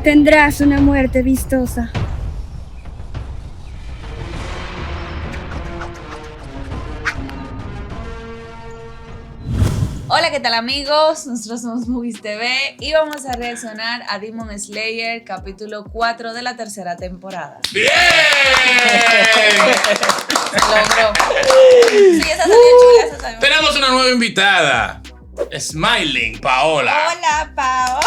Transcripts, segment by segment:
Tendrás una muerte vistosa. Hola, ¿qué tal amigos? Nosotros somos Movies TV y vamos a reaccionar a Demon Slayer capítulo 4 de la tercera temporada. ¡Bien! Se logró. Sí, esa salió chula, esa salió. Tenemos una nueva invitada. Smiling Paola. Hola, Pao.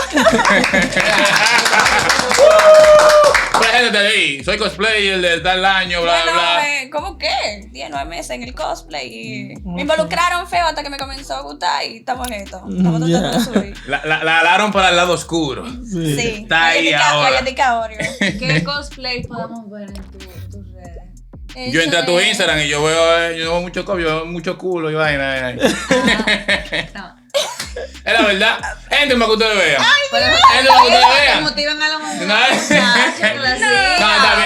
Preséntate ahí. Soy cosplayer de tal año, bla, bla. ¿Cómo qué? 10, 9 meses en el cosplay y me involucraron feo hasta que me comenzó a gustar y estamos en esto. Estamos tratando de subir. La alaron para el lado oscuro. Sí. Está ahí ahora. Galletica Oreo. ¿Qué cosplay podemos ver en tus redes? Yo entré a tu Instagram y yo veo mucho culo y vaina. No. Es la verdad. Gente, para que ustedes vean. Pero Gente, para que ustedes vean. motivan a la mujer. No,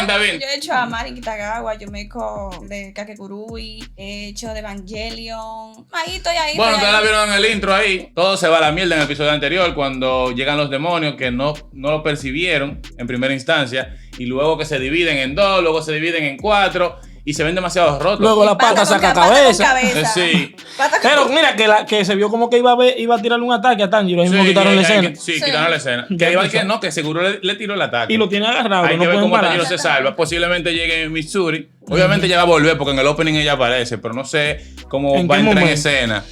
está bien. Yo he hecho a Mari Kitagawa, yo me he hecho de Kakegurui, he hecho de Evangelion. Ahí estoy ahí. Bueno, ustedes la vieron en el intro ahí. Todo se va a la mierda en el episodio anterior cuando llegan los demonios que no lo percibieron en primera instancia y luego que se dividen en 2, luego se dividen en 4 y se ven demasiado rotos. Luego la pata saca cabeza. Sí. Pero mira que se vio como que iba a tirarle un ataque a Tanjiro. Ahí mismo quitaron la escena. Sí, quitaron la escena. Que igual que no, que seguro le tiró el ataque. Y lo tiene agarrado. Hay no que ver pueden cómo parar. Tanjiro se salva. Posiblemente llegue Mitsuri. Obviamente ella va a volver porque en el opening ella aparece, pero no sé cómo va a entrar en escena.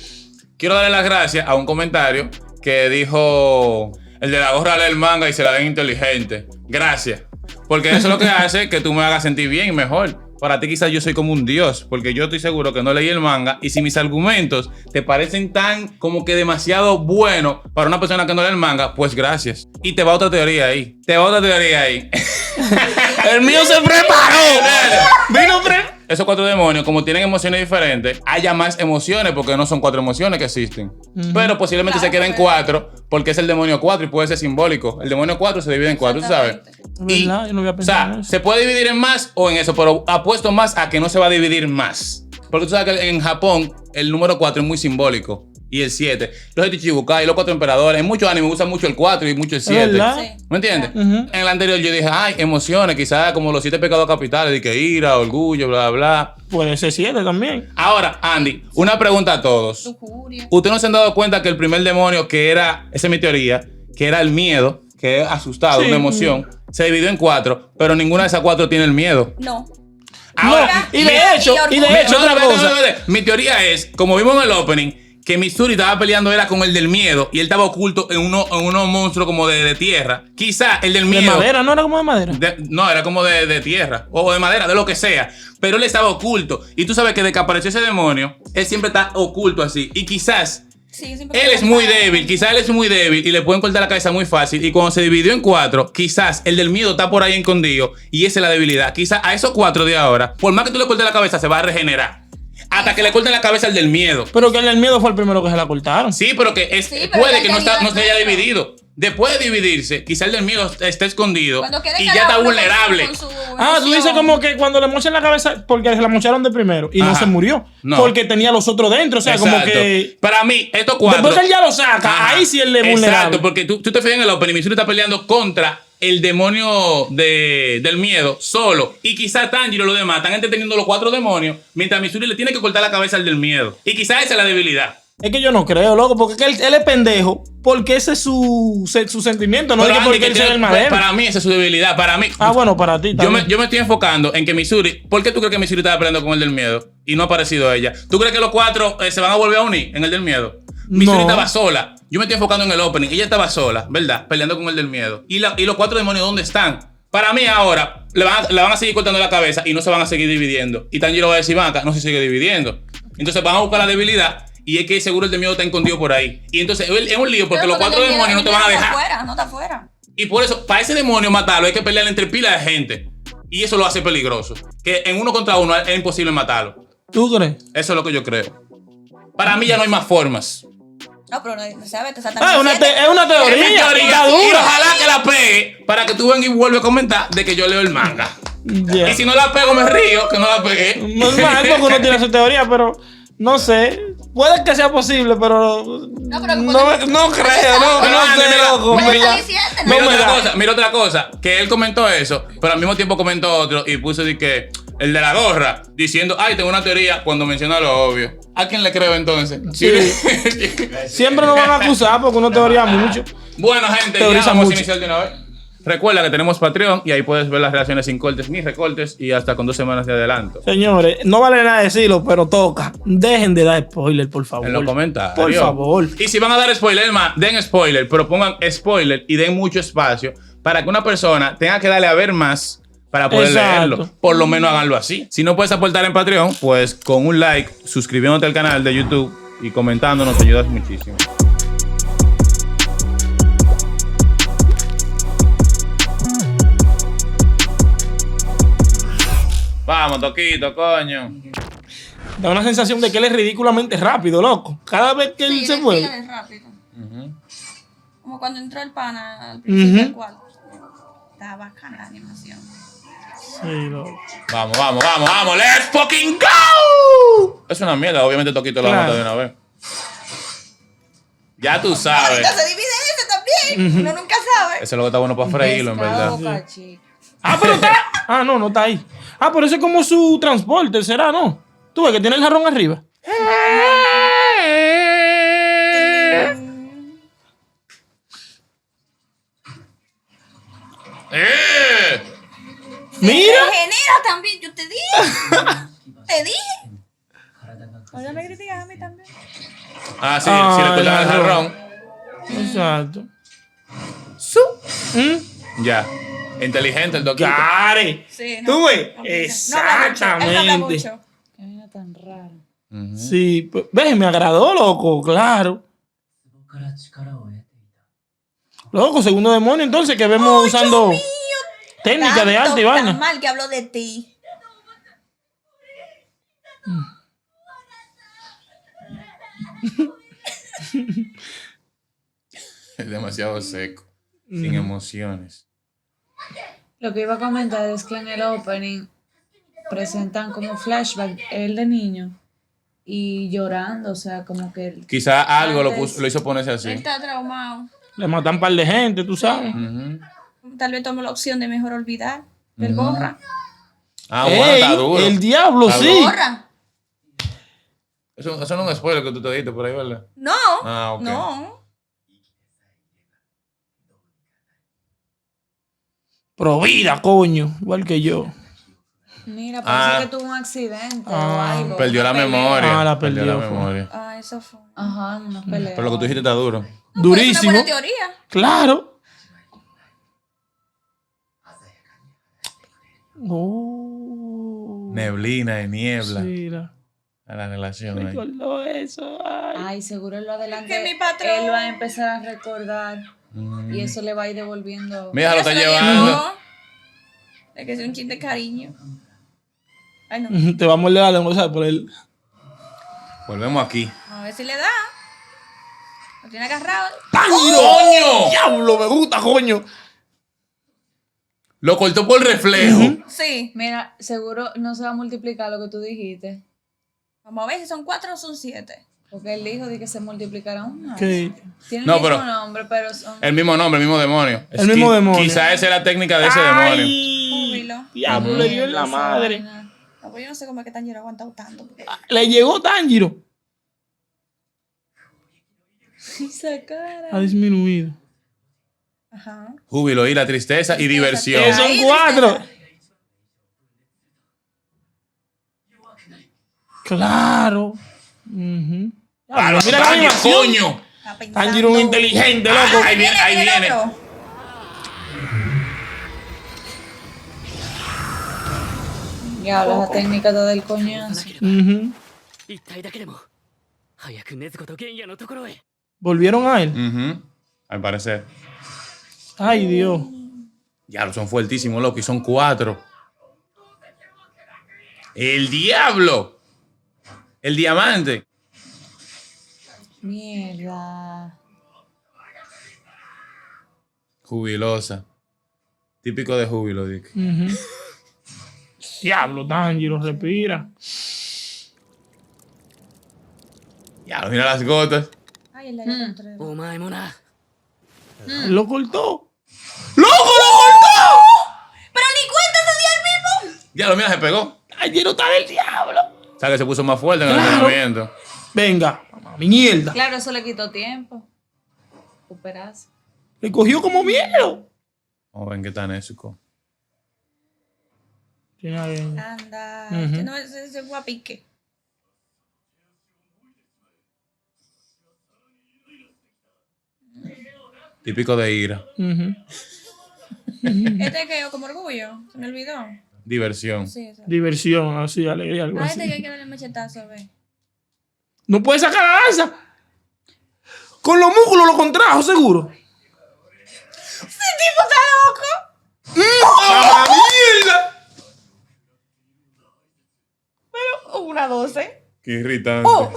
Quiero darle las gracias a un comentario que dijo: el de la gorra lee el manga y se la den inteligente. Gracias. Porque eso es lo que hace que tú me hagas sentir bien y mejor. Para ti quizás yo soy como un dios, porque yo estoy seguro que no leí el manga y si mis argumentos te parecen tan como que demasiado buenos para una persona que no lee el manga, pues gracias. Y te va otra teoría ahí. El mío se preparó. Esos 4 demonios, como tienen emociones diferentes, haya más emociones porque no son 4 emociones que existen. Pero posiblemente se queden 4 porque es el demonio 4 y puede ser simbólico. El demonio 4 se divide en 4, ¿tú sabes? Y, ¿Verdad? Yo no había pensado en eso. se puede dividir en más o en eso, pero apuesto más a que no se va a dividir más. Porque tú sabes que en Japón el número 4 es muy simbólico. Y el 7. Los Ichichibukai, los 4 emperadores. En muchos animes me gustan mucho el 4 y mucho el 7. ¿Verdad? ¿Me entiendes? Uh-huh. En el anterior yo dije, ay, emociones, quizás como los 7 pecados capitales, de que ira, orgullo, bla, bla. Puede ser 7 también. Ahora, Andy, una pregunta a todos. ¿Ustedes no se han dado cuenta que el primer demonio que era, esa es mi teoría, que era el miedo, que es asustado, Sí. una emoción, se dividió en 4, pero ninguna de esas 4 tiene el miedo? No. Ahora, No, y de hecho, otra cosa. Mi teoría es, como vimos en el opening, que Mitsuri estaba peleando era con el del miedo y él estaba oculto en unos monstruos como de tierra. Quizá el del miedo... ¿De madera? ¿No era como de madera? No, era como de tierra o de madera, de lo que sea. Pero él estaba oculto. Y tú sabes que de que apareció ese demonio, él siempre está oculto así. Y quizás él es muy débil, y le pueden cortar la cabeza muy fácil. Y cuando se dividió en 4, quizás el del miedo está por ahí escondido y esa es la debilidad. Quizás a esos 4 de ahora, por más que tú le cortes la cabeza, se va a regenerar. Hasta que le corten la cabeza al del miedo. Pero que el del miedo fue el primero que se la cortaron. Sí, pero que puede que no se haya dividido. Después de dividirse, quizá el del miedo esté escondido y ya está vulnerable. Tú dices como que cuando le mochan la cabeza, porque se la mocharon de primero y no se murió. No. Porque tenía los otros dentro. O sea, exacto. como que. Para mí, estos 4. Después que él ya lo saca, ahí sí él es vulnerable. Exacto, porque tú te fijas en el opening, Mitsuri está peleando contra el demonio del miedo solo. Y quizá Tanjiro y los demás están entreteniendo los 4 demonios, mientras Mitsuri le tiene que cortar la cabeza al del miedo. Y quizá esa es la debilidad. Es que yo no creo, loco, porque él es pendejo, porque ese es su sentimiento, no es que porque él sea el madero. Para mí esa es su debilidad, para mí. Bueno, para ti también. Yo me estoy enfocando en que Mitsuri, ¿por qué tú crees que Mitsuri estaba peleando con el del miedo y no ha aparecido ella? ¿Tú crees que los 4 se van a volver a unir en el del miedo? Mitsuri estaba sola. Yo me estoy enfocando en el opening. Ella estaba sola, ¿verdad? Peleando con el del miedo. ¿Y los 4 demonios dónde están? Para mí ahora le van a seguir cortando la cabeza y no se van a seguir dividiendo. Y Tanjiro va a decir, acá no se sigue dividiendo. Entonces van a buscar la debilidad. Y es que seguro el del miedo está escondido por ahí. Y entonces es un lío porque los 4 demonios no te van a dejar. No está afuera. Y por eso, para ese demonio matarlo, hay que pelear entre pilas de gente. Y eso lo hace peligroso. Que en 1 contra 1 es imposible matarlo. ¿Tú crees? Eso es lo que yo creo. Para mí ya no hay más formas. No, pero no sabes, te es una teoría. Y ojalá que la pegue para que tú vengas y vuelvas a comentar de que yo leo el manga. Yeah. Y si no la pego, me río que no la pegué. Normal, porque uno tiene su teoría, pero no sé. Puede que sea posible, pero no creo, no sé, loco. Mira otra cosa, que él comentó eso, pero al mismo tiempo comentó otro y puso de que el de la gorra diciendo, ay, tengo una teoría cuando menciona lo obvio. ¿A quién le creo entonces? Sí. Siempre nos van a acusar porque uno teoría mucho. Bueno, gente, ya vamos a iniciar de una vez. Recuerda que tenemos Patreon y ahí puedes ver las reacciones sin cortes ni recortes y hasta con 2 semanas de adelanto. Señores, no vale nada decirlo, pero toca. Dejen de dar spoiler, por favor. En los comentarios. Por favor. Y si van a dar spoiler, más, den spoiler, pero pongan spoiler y den mucho espacio para que una persona tenga que darle a ver más para poder leerlo. Por lo menos háganlo así. Si no puedes aportar en Patreon, pues con un like, suscribiéndote al canal de YouTube y comentándonos te ayudas muchísimo. Vamos, Toquito, coño. Da una sensación de que él es ridículamente rápido, loco. Cada vez que él se mueve. Es rápido. Como cuando entró el pana al principio del cual. Está bacana la animación. Sí, loco. Vamos. ¡Let's fucking go! Es una mierda, obviamente Toquito lo mata de una vez. Ya tú sabes. Se divide ese también. Uno nunca sabe. Eso es lo que está bueno para freírlo, en verdad. Sí. Pero está. No está ahí. Pero ese es como su transporte, ¿será, no? Tú ves que tiene el jarrón arriba. Mira. Se genera también, yo te dije. Ahora me critican a mí también. Sí, si le cortan el jarrón. Exacto. Ya. Inteligente el Toquito. ¡Care! Sí, ¿Tú ves? No Exactamente. habla mucho. Qué vaina tan rara. Sí, pues, ves, me agradó, loco, claro. Loco, segundo demonio, entonces, que vemos usando técnica de arte y vaina. Tan mal que hablo de ti. Es demasiado seco. Sin emociones. Lo que iba a comentar es que en el opening presentan como flashback él de niño y llorando, o sea, como que... Quizá algo lo hizo ponerse así. Él está traumado. Le matan un par de gente, tú sabes. Tal vez tomó la opción de mejor olvidar. Del gorra. Bueno, está duro. El diablo, Está sí. ¿Gorra? Eso no es un spoiler que tú te diste por ahí, ¿verdad? No. Ok. No. Pro vida, coño. Igual que yo. Mira, parece que tuvo un accidente o algo. Perdió la memoria. La perdió la memoria. Eso fue. Ajá, una pelea. Pero lo que tú dijiste está duro. Durísimo. Es una buena teoría. Claro. Neblina y niebla. Sí, A la relación ahí. recordó eso. Ay, seguro lo adelante. Que mi patrón. Él va a empezar a recordar y eso le va a ir devolviendo. Mira, lo está Eso llevando. Es que es un chin de cariño. Ay, no. Te va a morder la lengua, ¿sabes? Por él. Volvemos aquí. A ver si le da. Lo tiene agarrado. ¡Coño! ¡Diablo! Me gusta, coño. Lo cortó por reflejo. Sí. Mira, seguro no se va a multiplicar lo que tú dijiste. Vamos a ver si son 4 o son 7. Porque él dijo de que se multiplicarán más. ¿Qué? Tienen No, el mismo pero- nombre, pero son... El mismo nombre, el mismo demonio. El mismo demonio. Quizá esa es la técnica de ese demonio. Júbilo. Diablo, le dio en la madre. No, pues yo no sé cómo es que Tanjiro ha aguantado tanto. Le llegó Tanjiro. Esa cara. Ha disminuido. Ajá. Júbilo y la tristeza y diversión. Son Ahí, 4. Claro. Ujú. ¡Claro, Mira la Tanjiro, animación. coño! Está pensando. Tanjiro un inteligente, loco. Ahí viene, ahí Mira el viene. otro. Ya, la técnica toda del coñazo. Ujú. 一体だけでも早く禰豆子と玄也のところへ Volvieron a él. Ujú. Al parecer. Ay, Dios. Ya, son fuertísimos, loco, y son 4. ¡El diablo! El diamante. Mierda. Jubilosa. Típico de júbilo, Dick. Ujú. Diablo, Tanjiro, respira. Ya, mira las gotas. Ay, el de allá adentro. お前もな。 Lo cortó. ¡Loco, lo cortó! ¡Pero ni cuenta se dio el mismo! Ya, lo mira, se pegó. ¡Ay, no está del diablo! O sea, que se puso más fuerte en el Claro. entrenamiento. Venga, mamá, mierda. Claro, eso le quitó tiempo. Recuperarse. Le cogió como miedo. Vamos a ver qué tan ésico. Anda. Este no es ese guapique. Típico de ira. Este que como orgullo. Se me olvidó. Diversión. Sí, eso. Diversión, así, alegría, algo A así. este que hay que darle machetazo, ve. No puede sacar la lanza. Con los músculos lo contrajo, seguro. ¡Ese tipo está loco! ¡Ah, mierda! Pero una 12. Qué irritante. ¡Oh!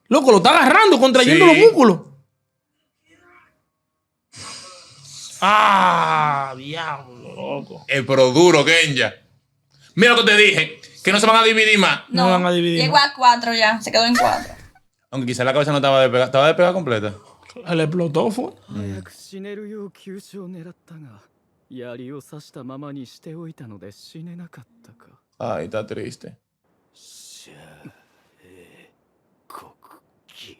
Loco, lo está agarrando, contrayendo Sí. los músculos. Ah, diablo, loco. Pero duro, Kenya. Mira lo que te dije. Que no se van a dividir más. No van a dividir. Llegó a 4 ya. Se quedó en 4. Aunque quizás la cabeza no estaba despegada. ¿Estaba despegada completa? Le explotó, fue. 早く死ねるよう急所を狙ったが、槍を刺したままにしておいたので死ねなかったか。 Ay, está triste. 国旗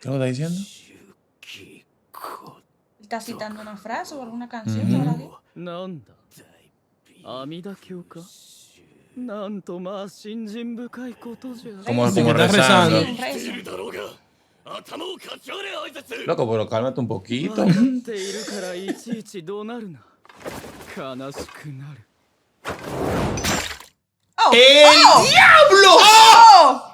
¿Qué lo está diciendo? 気候 Está citando una frase o alguna canción. ¿sabrá Dios? なんだ阿弥陀経かなんとまあ信心深いことじゃ Como, Sí, como que está rezando. rezando. Un rezo. だろうが頭をかち割れ挨拶 Loco, pero cálmate un poquito. 分かっているからいちいち怒鳴るな悲しくなる ¡Oh! ¡El ¡Oh! diablo! ¡Oh!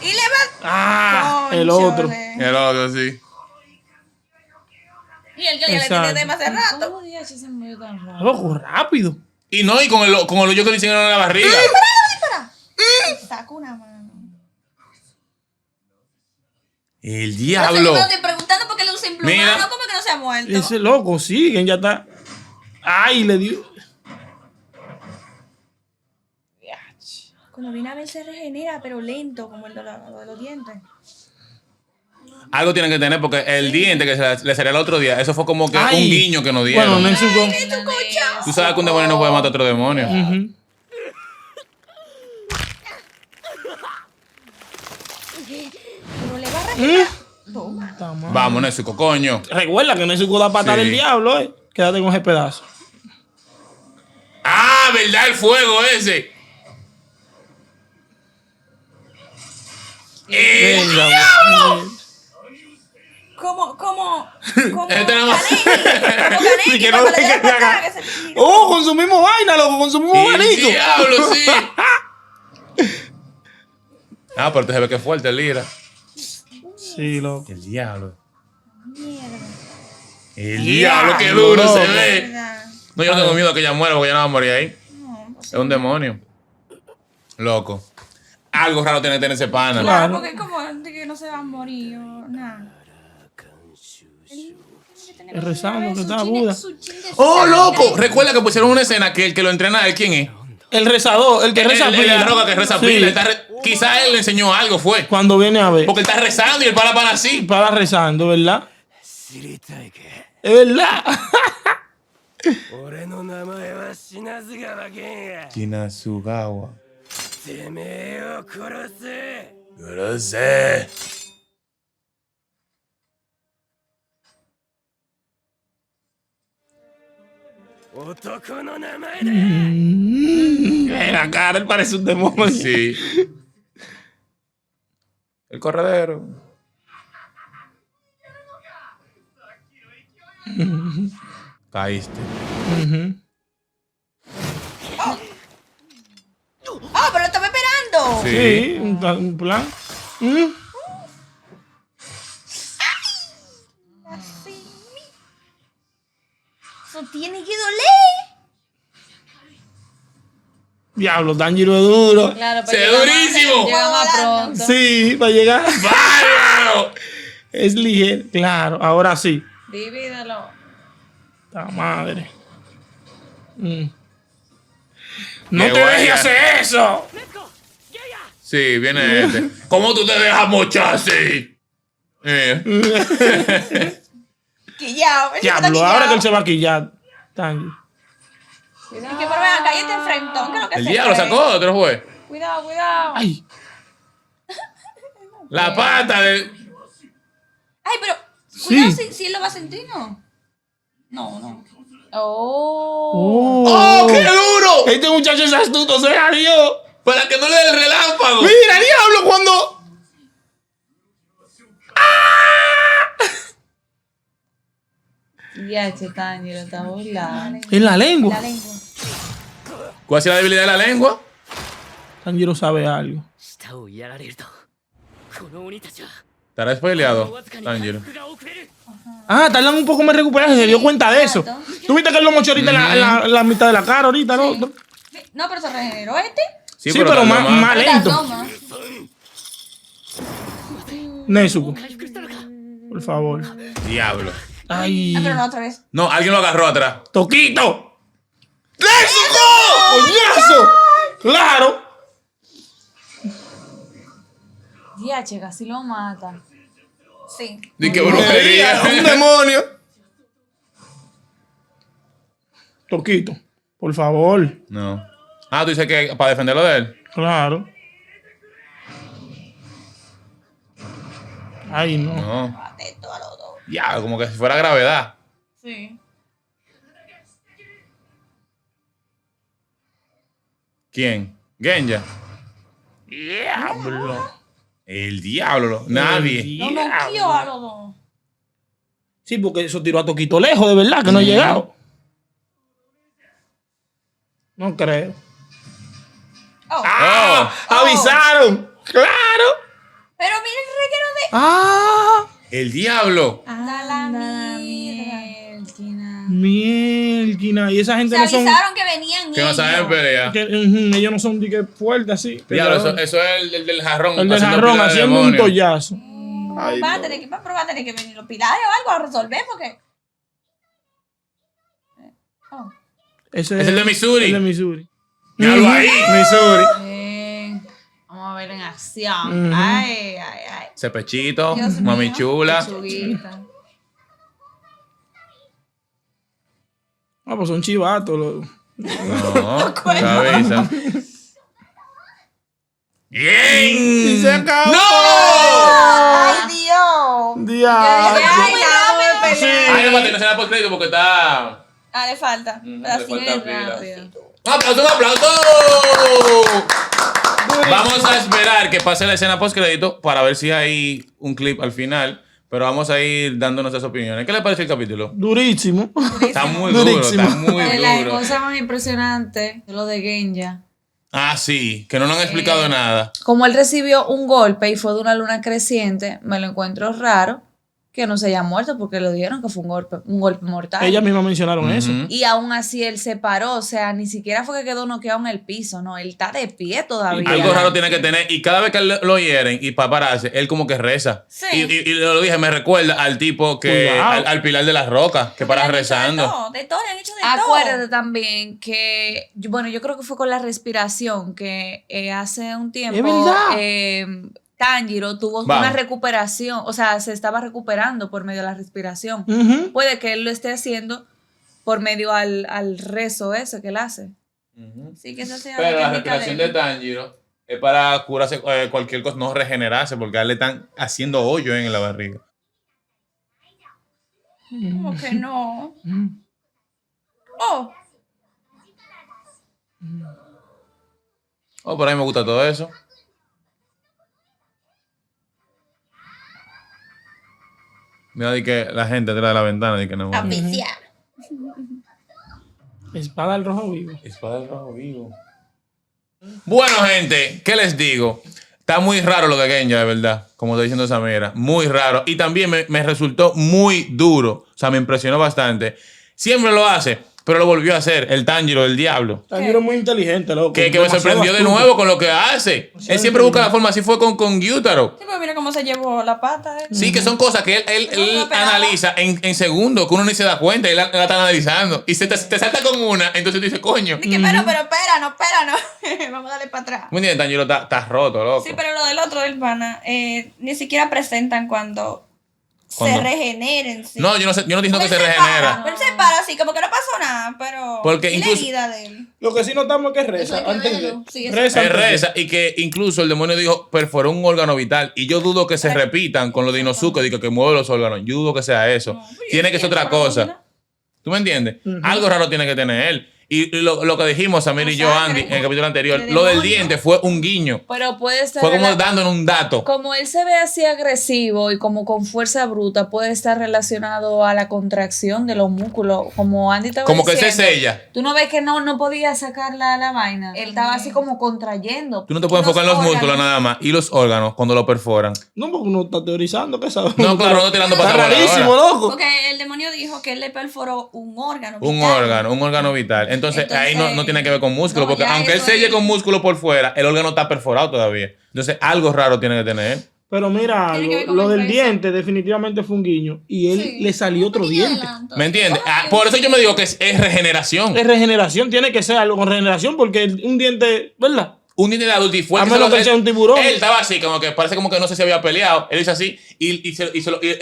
Y le va. Ah, el Cónchale. otro. El otro, sí. Y el que ya le Exacto. tiene tema hace rato. ¿Cómo día se movió tan rápido? Loco, rápido. Y no, y con el hoyo que le hicieron en la barriga. Saca una mano. El No diablo. sé, estoy preguntando por qué le usa Mira. implumado. ¿Cómo que no se ha muerto? Ese loco, siguen, ya está. Ay, le dio. Cuando viene a ver se regenera, pero lento, como el de los dientes. Algo tienen que tener porque el diente que le salió el otro día, eso fue como que Ay. un guiño que nos dieron. Bueno, México. Tú sabes que un demonio no puede matar a otro demonio. Ujú. Pero le va a regenerar. Toma. Está mal. Vamos, Nésico, coño. Recuerda que México da patada Sí. del diablo, eh. Quédate con ese pedazo. Ah, ¿verdad? El fuego ese. Venga, güey. Como Este nada más. Sí, que no deje que haga. Oh, consumimos vaina, loco, consumimos El abanico. diablo, sí. Ah, pero te se ve que es fuerte el Lira. Sí, loco. El diablo. Mierda. El diablo, qué duro loco. se ve. ¿Verdad? No, yo no tengo miedo a que ella muera porque ella no va a morir ahí. No, pues, Es un demonio. Loco. Algo raro tiene que tener ese pana. Claro. porque es como de que no se va a morir o nada. Es rezando que está Buda. ¡Oh, loco! Recuerda que pusieron una escena que el que lo entrena, ¿él quién es? El rezador, el que reza El de la pila. roca que reza Sí. pila. Quizás él le enseñó algo, fue. Cuando viene a ver. Porque él está rezando y él para así. Para rezando, ¿verdad? 知りたいか Es verdad. 俺の名前は品津川源や Kinasugawa. てめえを殺せ Grosé. 男の名前だ En la cara, él parece un demonio. Sí. El corredero. Caíste. Ujú. ¡Oh, pero lo estaba esperando! Sí. Sí, un plan. Así. Eso tiene que doler. Diablo, Tanjiro es duro. Claro, ¡Se durísimo! Llega más pronto. Sí, para llegar. ¡Bárbaro! Es ligero. Claro, ahora sí. Divídelo. La madre. No Llegó te dejes ella. hacer eso. Sí, viene este. ¿Cómo tú te dejas mochar así? Quillao. ese está Diablo, ahora que él quillao. se va a quillar. Tanjiro. Y que, pero ven acá, y este enfrentón, ¿qué es lo que El se diablo cree? sacó otro juez. Cuidado, cuidado. Ay, La pata de. Ay, pero. Sí. Cuidado si él lo va a sentir, ¿no? No. Oh. ¡Oh, qué duro! Este muchacho es astuto, sea Dios. Para que no le dé el relámpago. Mira, diablo, cuando. Ya, Tanjiro está burlado. En la lengua. La lengua. ¿Cuál es la debilidad de la lengua? Tanjiro sabe algo. 舌をやられるとこの鬼たちは Estará spoileado, わずかに Tanjiro. 回復が遅れる Ah, tardan un poco más en recuperarse, se dio cuenta de eso. Exacto. ¿Tú viste que él lo mochó ahorita en la mitad de la cara ahorita, no? No, pero se regeneró este. Sí, pero tardó más lento. Toma. Nezuko, 回復したのか por favor. Diablo. Ay, Ah, pero no otra vez. No, alguien lo agarró atrás. Toquito. ¡Nezuko! ¡Coñazo! ¡Claro! Ya, casi lo mata. Sí. Di que brujería. ¡Un demonio! Toquito, por favor. No. Ah, tú dices que para defenderlo de él. Claro. Ay, no. No. Atento a los dos. Ya, como que si fuera gravedad. Sí. ¿Quién? Genja. Diablo. El diablo. Nadie. No noqueó a los dos. Sí, porque eso tiró a Toquito lejos, de verdad, que no ha llegado. No creo. Oh. ¡Ah! ¡Avisaron! ¡Claro! Pero mira el reguero de. ¡Ah! El diablo. Anda la Anda, mierda. mielquina. Mielquina. Y esa gente Se no son. avisaron que venían Que no saben ellos. pelear. Ellos no son de que fuertes así. Diablo, eso es el del jarrón. El del haciendo jarrón pila de haciendo un demonios. tollazo. Ay, Va a no. tener que, pero va a tener que venir los pilares o algo a resolver porque. Oh. Ese Es el de Missouri. El de Missouri. Míralo Ujú. ahí. Missouri. Vamos a ver en acción. Ujú. Ay, ay, ay. Ese pechito, Dios mami mío. chula. Lechuguita. Ah, pues son chivatos. No, cabeza. ¡Bien! Y se acabó. ¡No! ¡Ay, Dios! Diablo. ¡Ay, rápido! Sí. Ay, no, Mati, no se da por crédito porque está. Ah, le falta. Le Pedacito. falta pila. Rápido. ¡Un aplauso, un aplauso! Vamos a esperar que pase la escena post crédito para ver si hay un clip al final. Pero vamos a ir dando nuestras opiniones. ¿Qué le parece el capítulo? Durísimo. Está muy duro, Durísimo. está muy La duro. cosa más impresionante es lo de Genja. Ah, sí, que no nos han explicado nada. Como él recibió un golpe y fue de una luna creciente, me lo encuentro raro que no se haya muerto porque le dijeron que fue un golpe mortal. Ellas mismas mencionaron eso. Ujú. Y aún así él se paró, o sea, ni siquiera fue que quedó noqueado en el piso, no, él está de pie todavía. Algo raro tiene que tener. Y cada vez que lo hieren y para pararse, él como que reza. Sí. Y lo dije, me recuerda al tipo que. Cuidado. Al Pilar de las Rocas, que para Le han hecho rezando. De todo, le han hecho de Acuérdate todo. también que, bueno, yo creo que fue con la respiración que hace un tiempo Es verdad. Tanjiro tuvo Vamos. una recuperación, o sea, se estaba recuperando por medio de la respiración. Ujú. Puede que él lo esté haciendo por medio al rezo ese que él hace. Sí, que eso sea Pero la técnica respiración de Tanjiro es para curarse cualquier cosa, no regenerarse, porque a él le están haciendo hoyo en la barriga. ¿Cómo que no? Oh, Oh, por ahí me gusta todo eso. Mira, di que la gente detrás de la ventana, di que no. apicia. Espada al rojo vivo. Espada del rojo vivo. Bueno, gente, ¿qué les digo? Está muy raro lo de Genja, de verdad. Como está diciendo Samira. Muy raro. Y también me resultó muy duro. O sea, me impresionó bastante. Siempre lo hace. pero lo volvió a hacer. El Tanjiro, el diablo. Tanjiro es muy inteligente, loco. Que me sorprendió de nuevo con lo que hace. Él siempre busca la forma. Así fue con Gyutaro. Sí, pues mira cómo se llevó la pata. Sí, que son cosas que él analiza en segundos, que uno ni se da cuenta. Él la está analizando. Y te salta con una. Entonces tú dices, coño. Dije, pero espera, no. Vamos a darle para atrás. Muy bien, Tanjiro está roto, loco. Sí, pero lo del otro del pana, ni siquiera presentan cuando se regeneren. Sí. No, yo no estoy diciendo que se para, regenera. Pero se para así, como que no pasó nada, pero. Porque ¿y incluso- la herida de él? Lo que sí notamos es que reza. Eso hay que Antes de... verlo. Sí, eso. reza. Él antes de- reza y que incluso el demonio dijo perforó un órgano vital. Y yo dudo que se repitan con lo de Inosuke, de que mueve los órganos. Yo dudo que sea eso. No, pero Tiene que ser otra cosa. ¿no? ¿Tú me entiendes? Algo raro tiene que tener él. Y lo que dijimos, Samir y yo, Andy, en el capítulo anterior, de lo del demonio. diente fue un guiño. Pero puede estar... Fue como rela- dándonos un dato. Como él se ve así agresivo y como con fuerza bruta, puede estar relacionado a la contracción de los músculos. Como Andy estaba Como que se diciendo. sella. Tú no ves que no podía sacar la vaina. Él estaba así como contrayendo. Tú no te puedes Los enfocar en los órganos. músculos nada más. Y los órganos cuando lo perforan. No, porque uno está teorizando, ¿qué sabes? No, claro, no tirando Está patas rarísimo, voladoras. loco. Porque el demonio dijo que él le perforó un órgano. Un órgano vital. Entonces ahí no tiene que ver con músculo. no, Porque ya aunque él eso selle es- con músculo por fuera, el órgano está perforado todavía. Entonces algo raro tiene que tener. Pero mira, Tiene que ver con lo el del peso. diente definitivamente fue un guiño. Y él le salió otro diente. ¿Me entiendes? Por eso yo me digo que es regeneración. Es regeneración, tiene que ser algo con regeneración, porque un diente, ¿verdad? Un diente de adulto y fue A menos que sea un tiburón. Él estaba así, como que parece como que no sé si había peleado. Él hizo así y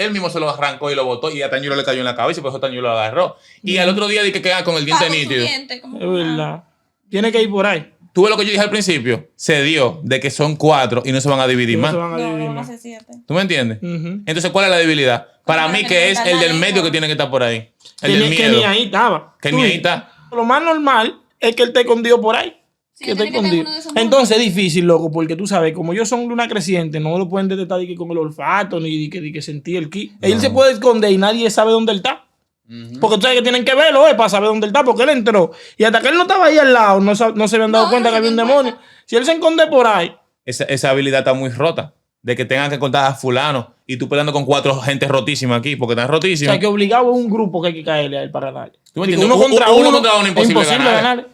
él mismo se lo arrancó y lo botó y a Tanjiro le cayó en la cabeza y por eso Tanjiro lo agarró. Y al otro día di que queda con el diente nítido. Es verdad. Tiene que ir por ahí. Tú ves lo que yo dije al principio. Se dio de que son 4 y no se van a dividir No más. se van a No, dividir no, no más. sé 7. ¿Tú me entiendes? Ujú. Entonces, ¿cuál es la debilidad? Para Como mí que que le es cortan el la del lengua. medio que tiene que estar por ahí. El Que del ni, que miedo. ni ahí estaba. Que Tú ni ahí dices, está. Lo más normal es que él esté escondido por ahí. Sí, Que yo esté tengo que tener escondido. uno de esos Entonces es difícil, loco, porque tú sabes, como ellos son luna creciente, no lo pueden detectar ni que con el olfato, ni que sentir el ki. Él se puede esconder y nadie sabe dónde él está. Porque tú sabes que tienen que verlo, para saber dónde él está, porque él entró. Y hasta que él no estaba ahí al lado, no se habían dado No, cuenta no que había un se dieron demonio. cuenta. Si él se esconde por ahí, Esa habilidad está muy rota. De que tengan que contar a fulano y tú peleando con 4 gente rotísima aquí, porque están o rotísimas. sea, que obligado es un grupo que hay que caerle a él para ganarle. ¿Tú me Digo, entiendes? uno contra Uno uno, contra uno, es imposible ganarle. ganarle.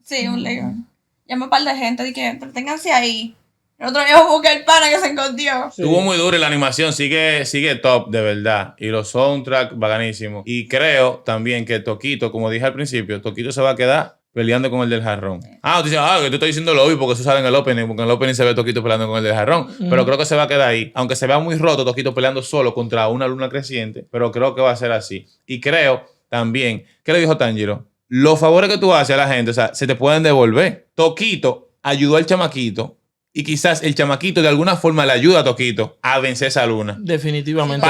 Sí, un león. Llama un par de gente de que entreténganse ahí. El otro día busqué el pana que se escondió. Sí. Estuvo muy duro y la animación sigue top, de verdad. Y los soundtracks, bacanísimos. Y creo también que Toquito, como dije al principio, Toquito se va a quedar peleando con el del jarrón. Tú dices, que tú estás diciendo lo obvio porque eso sale en el opening, porque en el opening se ve Toquito peleando con el del jarrón. Pero creo que se va a quedar ahí. Aunque se vea muy roto, Toquito peleando solo contra una luna creciente, pero creo que va a ser así. Y creo también, ¿qué le dijo Tanjiro? Los favores que tú haces a la gente, o sea, se te pueden devolver. Toquito ayudó al chamaquito y quizás el chamaquito de alguna forma le ayuda a Toquito a vencer esa luna. Definitivamente.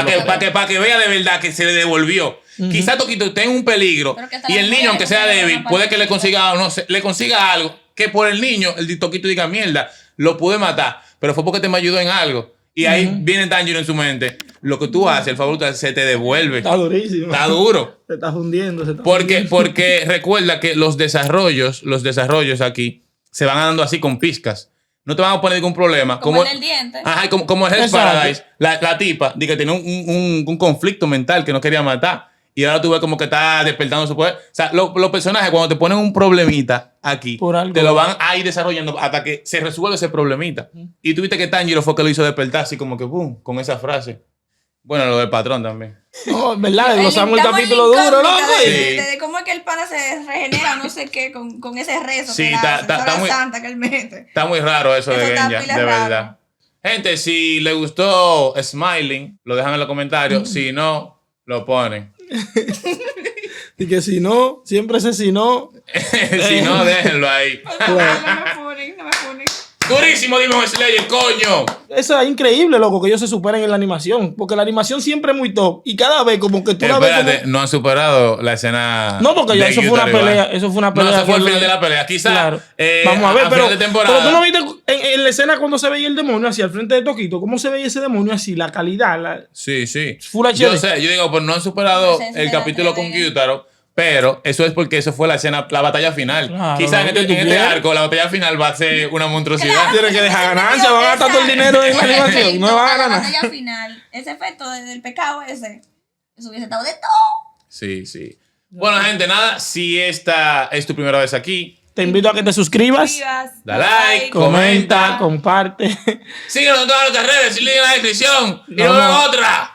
Para que vea de verdad que se le devolvió. Quizás Toquito esté en un peligro Pero que está y el la niño, mujer, aunque sea porque débil, no puede que le consiga, no sé, le consiga algo que por el niño, el Toquito diga mierda, lo pude matar, pero fue porque te me ayudó en algo. Y ahí viene Tanjiro en su mente. Lo que tú haces, el favor se te devuelve. Está durísimo. Está duro. Se está hundiendo. Porque recuerda que los desarrollos aquí se van dando así con pizcas. No te van a poner ningún problema. Como el del diente. Ajá, como el Hell's Exacto. Paradise. La tipa, de que tenía un conflicto mental que no quería matar. Y ahora tú ves como que está despertando su poder. O sea, los personajes, cuando te ponen un problemita aquí, Por algo. te lo van a ir desarrollando hasta que se resuelve ese problemita. Y tú viste que Tanjiro fue que lo hizo despertar así como que boom, con esa frase. Bueno, lo del patrón también. No, es verdad, gozamos el Estamos en capítulo la duro, incógnita loco. Sí. de cómo es que el pana se regenera, no sé qué, con ese rezo Sí, que la está- hace, está esa hora muy- santa que él mete. Está muy raro eso de Eso está Genya, pila de raro. verdad. Gente, si le gustó Smiling, lo dejan en los comentarios. Si no, lo ponen. Y que si no, siempre sé si no. Si no, déjenlo ahí. No me funen, no me funen. Durísimo Demon Slayer, coño. Eso es increíble, loco, que ellos se superen en la animación. Porque la animación siempre es muy top. Y cada vez como que tú la ves Espérate, como... no han superado la escena. No, porque ya de eso fue una Gyutaro Iwai. pelea. Eso fue una pelea. No, eso fue el que- final de la pelea. Quizás. Claro. Vamos a ver, pero, final de temporada. pero tú no viste en la escena cuando se veía el demonio así al frente de Toquito. ¿Cómo se veía ese demonio así? La calidad. Sí, sí. Full HD. Yo sé, yo digo, pues no han superado No sé si el será capítulo 3D. con Gyutaro. Pero eso es porque eso fue la escena, la batalla final. Claro, Quizás lo en que tú este quieras. arco, la batalla final va a ser una monstruosidad. Tienen que dejar ganancia, van a gastar todo el dinero en la animación. No van a La ganar. batalla final, ese efecto del pecado ese, eso hubiese estado de todo. Sí, sí. Bueno, gente, nada. Si esta es tu primera vez aquí, Te invito a que te suscribas, da like, comenta, comenta, comparte. síguenos en todas nuestras redes, link en la descripción. Y Nos nos vemos vemos. en otra.